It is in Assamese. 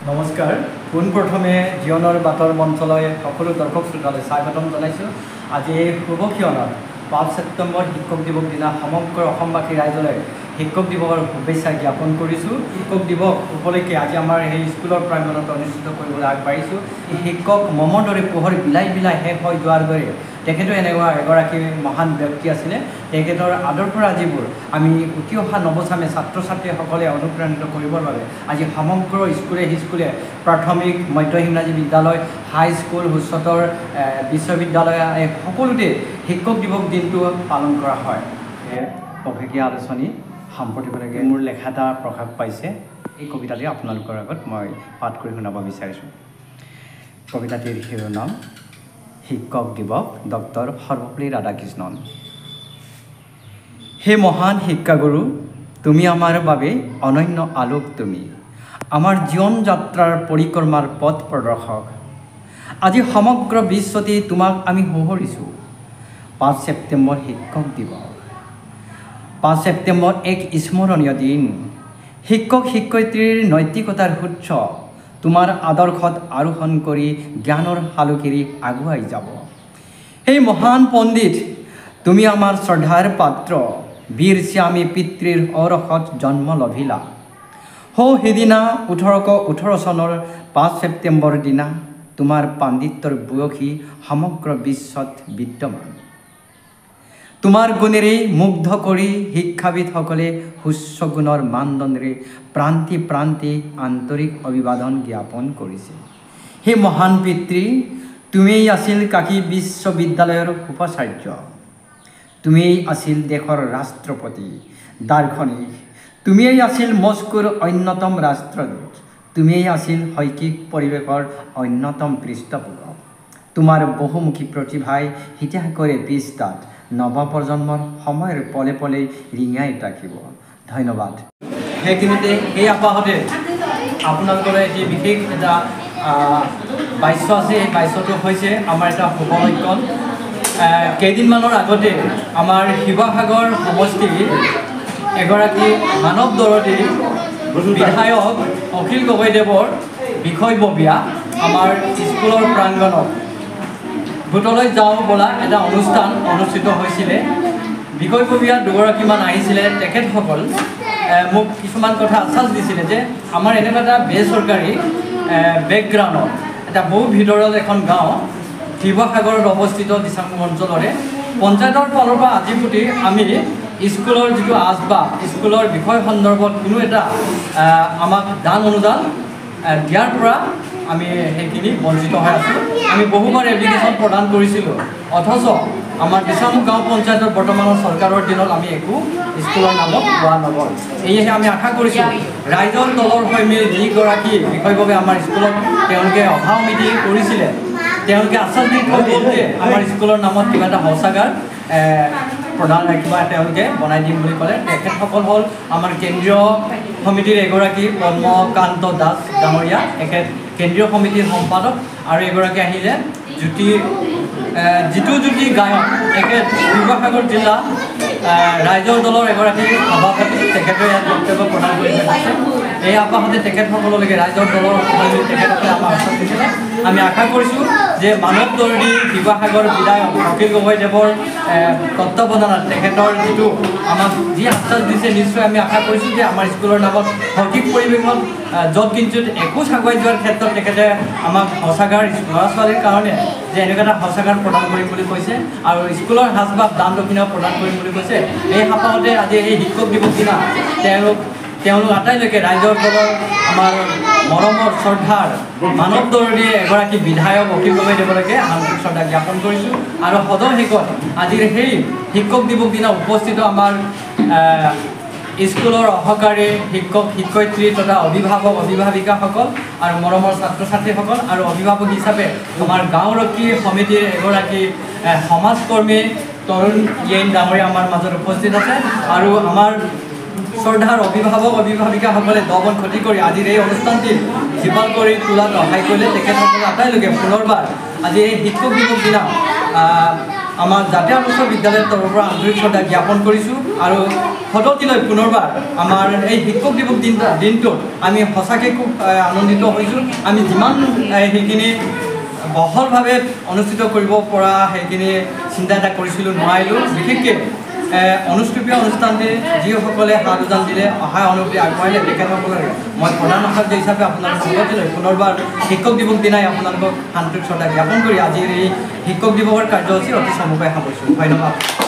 নমস্কাৰ পোনপ্ৰথমে জীৱনৰ বাটৰ মঞ্চলৈ সকলো দৰ্শক শ্ৰোতালৈ স্বাগতম জনাইছোঁ। আজি এই শুভ ক্ষণত 5 ছেপ্টেম্বৰ শিক্ষক দিৱস দিনা সমগ্ৰ অসমবাসী ৰাইজলৈ শিক্ষক দিৱসৰ শুভেচ্ছা জ্ঞাপন কৰিছোঁ। শিক্ষক দিৱস উপলক্ষে আজি আমাৰ সেই স্কুলৰ প্ৰাংগণত অনুষ্ঠিত কৰিবলৈ আগবাঢ়িছোঁ। শিক্ষক মমৰ দৰে পোহৰ বিলাই বিলাই শেষ হৈ যোৱাৰ দৰে তেখেতো এনেকুৱা এগৰাকী মহান ব্যক্তি আছিলে। তেখেতৰ আদৰ্শৰাজিবোৰ আমি উঠি অহা নৱচামে ছাত্ৰ ছাত্ৰীসকলে অনুপ্ৰাণিত কৰিবৰ বাবে আজি সমগ্ৰ স্কুলে প্ৰাথমিক মধ্য ইংৰাজী বিদ্যালয় হাইস্কুল উচ্চতৰ বিশ্ববিদ্যালয় সকলোতে শিক্ষক দিৱস দিনটো পালন কৰা হয়। প্ৰশিক্ষা আলোচনী সাম্প্ৰতিকলৈকে মোৰ লেখা এটা প্ৰকাশ পাইছে। এই কবিতাটি আপোনালোকৰ আগত মই পাঠ কৰি শুনাব বিচাৰিছোঁ। কবিতাটিৰ শিৰোনাম শিক্ষক দিৱস, ডক্টৰ সৰ্বপল্লী ৰাধাকৃষ্ণন। হে মহান শিক্ষাগুৰু, তুমি আমাৰ বাবে অনন্য আলোক, তুমি আমাৰ জীৱন যাত্ৰাৰ পৰিক্ৰমাৰ পথ প্ৰদৰ্শক। আজি সমগ্ৰ বিশ্বতে তোমাক আমি শুৱৰিছোঁ। 5 ছেপ্টেম্বৰ শিক্ষক দিৱস। 5 ছেপ্টেম্বৰ এক স্মৰণীয় দিন। শিক্ষক শিক্ষয়িত্ৰীৰ নৈতিকতাৰ সূৰ্য তোমাৰ আদৰ্শত আৰোহণ কৰি জ্ঞানৰ শালুকেৰি আগুৱাই যাব। সেই মহান পণ্ডিত, তুমি আমাৰ শ্ৰদ্ধাৰ পাত্ৰ। বীৰ স্বামী পিতৃৰ ঔৰসত জন্ম লভিলা। সিদিনা 1818 চনৰ 5 ছেপ্টেম্বৰ দিনা তোমাৰ পাণ্ডিত্যৰ বয়সী সমগ্ৰ বিশ্বত বিদ্যমান। তোমাৰ গুণেৰে মুগ্ধ কৰি শিক্ষাবিদসকলে সুচ্চ গুণৰ মানদণ্ডেৰে প্ৰান্তে প্ৰান্তে আন্তৰিক অভিবাদন জ্ঞাপন কৰিছে। সেই মহান পিতৃ, তুমিয়েই আছিল কাশী বিশ্ববিদ্যালয়ৰ উপাচাৰ্য। তুমিয়েই আছিল দেশৰ ৰাষ্ট্ৰপতি, দাৰ্শনিক। তুমিয়েই আছিল মস্কোৰ অন্যতম ৰাষ্ট্ৰদূত। তুমিয়েই আছিল শৈক্ষিক পৰিৱেশৰ অন্যতম পৃষ্ঠপোষক। তোমাৰ বহুমুখী প্ৰতিভাই ইতিহাসৰে পৃষ্ঠাত নৱপ্ৰজন্মৰ সময়ৰ পলে পলে ৰিঙাই থাকিব। ধন্যবাদ। সেইখিনিতে সেই আপাহতে আপোনালোকলৈ এটি বিশেষ এটা বাক্য আছে। এই বাক্যটো হৈছে আমাৰ এটা শুভলক্ষণ। কেইদিনমানৰ আগতে আমাৰ শিৱসাগৰ সমষ্টিৰ এগৰাকী মানৱ দৰদী বিধায়ক অখিল গগৈদেৱৰ বিষয়ববীয়া আমাৰ স্কুলৰ প্ৰাংগণত ভোটলৈ যাওঁ বোলা এটা অনুষ্ঠান অনুষ্ঠিত হৈছিলে। বিষয়ববীয়া দুগৰাকীমান আহিছিলে। তেখেতসকল মোক কিছুমান কথা আশ্বাস দিছিলে যে আমাৰ এনেকুৱা এটা বেচৰকাৰী বেকগ্ৰাউণ্ডত এটা বহু ভিতৰত এখন গাঁও শিৱসাগৰত অৱস্থিত দিচাংমুখ অঞ্চলৰে পঞ্চায়তৰ ফালৰ পৰা আজি প্ৰতি আমি স্কুলৰ যিটো আচবাব, স্কুলৰ বিষয় সন্দৰ্ভত কোনো এটা আমাক দান অনুদান দিয়াৰ পৰা আমি সেইখিনি বঞ্চিত হৈ আছোঁ। আমি বহুবাৰ এপ্লিকেশ্যন প্ৰদান কৰিছিলোঁ, অথচ আমাৰ দিচাংমুখ গাঁও পঞ্চায়তৰ বৰ্তমানৰ চৰকাৰৰ দিনত আমি একো স্কুলৰ নামত পোৱা নগ'ল। সেয়েহে আমি আশা কৰিছোঁ ৰাইজৰ দলৰ হৈ মিলি যিগৰাকী বিষয়ববীয়া আমাৰ স্কুলত তেওঁলোকে অহা মিটিং কৰিছিলে, তেওঁলোকে আশ্বাস দি থৈ গ'ল যে আমাৰ স্কুলৰ নামত কিবা এটা শৌচাগাৰ প্ৰধান কিবা তেওঁলোকে বনাই দিম বুলি ক'লে। তেখেতসকল হ'ল আমাৰ কেন্দ্ৰীয় সমিতিৰ এগৰাকী পদ্মকান্ত দাস ডাঙৰীয়া, তেখেত কেন্দ্ৰীয় সমিতিৰ সম্পাদক, আৰু এগৰাকী আহিলে জিতু জ্যোতি গায়ক, তেখেত শিৱসাগৰ জিলা ৰাইজৰ দলৰ এগৰাকী সভাপতি, তেখেতে ইয়াত বক্তব্য প্ৰদান কৰি থৈছে। এই আপাহতে তেখেতসকললৈকে ৰাইজৰ দলৰ তেখেতসকলে আমাক আশ্বাস দিছিলে। আমি আশা কৰিছোঁ যে মানৱ দৰদী শিৱসাগৰ বিধায়ক অখিল গগৈদেৱৰ তত্ত্বাৱধানত তেখেতৰ যিটো আমাক যি আশ্বাস দিছে, নিশ্চয় আমি আশা কৰিছোঁ যে আমাৰ স্কুলৰ নামত শৈক্ষিক পৰিৱেশত য'ত কিঞ্চিত একোচ আগুৱাই যোৱাৰ ক্ষেত্ৰত তেখেতে আমাক শৌচাগাৰ ল'ৰা ছোৱালীৰ কাৰণে যে এনেকুৱা এটা শৌচাগাৰ প্ৰদান কৰিম বুলি কৈছে, আৰু স্কুলৰ সাজবাব দান দক্ষিণাও প্ৰদান কৰিম বুলি কৈছে। এই সপ্তাহতে আজি এই শিক্ষক দিৱস দিনা তেওঁলোক আটাইলৈকে ৰাইজৰ দলৰ আমাৰ মৰমৰ শ্ৰদ্ধাৰ মানৱ দৰদী এগৰাকী বিধায়ক অখিল গগৈদেৱলৈকে আন্তৰিক শ্ৰদ্ধা জ্ঞাপন কৰিছোঁ। আৰু সদৰ শেষত আজিৰ সেই শিক্ষক দিৱস দিনা উপস্থিত আমাৰ স্কুলৰ সহকাৰী শিক্ষক শিক্ষয়িত্ৰী তথা অভিভাৱক অভিভাৱিকাসকল আৰু মৰমৰ ছাত্ৰ ছাত্ৰীসকল, আৰু অভিভাৱক হিচাপে আমাৰ গাঁওৰক্ষী সমিতিৰ এগৰাকী সমাজকৰ্মী তৰুণ য়েইন ডাঙৰীয়া আমাৰ মাজত উপস্থিত আছে, আৰু আমাৰ শ্ৰদ্ধাৰ অভিভাৱক অভিভাৱিকাসকলে দবন ক্ষতি কৰি আজিৰ এই অনুষ্ঠানটি জীপাল কৰি তোলাত সহায় কৰিলে। তেখেতসকলে আটাইলৈকে পুনৰবাৰ আজি এই শিক্ষক দিৱস দিনা আমাৰ জাতীয় আদৰ্শ বিদ্যালয়ৰ তৰফৰ পৰা আন্তৰিক শ্ৰদ্ধা জ্ঞাপন কৰিছোঁ। আৰু সদতিলৈ পুনৰবাৰ আমাৰ এই শিক্ষক দিৱস দিনটোত আমি সঁচাকৈ খুব আনন্দিত হৈছোঁ। আমি যিমান সেইখিনি বহলভাৱে অনুষ্ঠিত কৰিব পৰা সেইখিনি চিন্তা এটা কৰিছিলোঁ, নোৱাৰিলোঁ। বিশেষকৈ অনুষ্ঠুপীয় অনুষ্ঠানটি যিসকলে হাত উজান দিলে, অহায় অনুভূতি আগবঢ়াইলে, তেখেতসকলক মই প্ৰধান আচাৰ্য হিচাপে আপোনালোকক সদতিলৈ পুনৰবাৰ শিক্ষক দিৱস দিনাই আপোনালোকক আন্তৰিক শ্ৰদ্ধা জ্ঞাপন কৰি আজিৰ এই শিক্ষক দিৱসৰ কাৰ্যসূচী অতি চমুকৈ সামৰিছোঁ। ধন্যবাদ।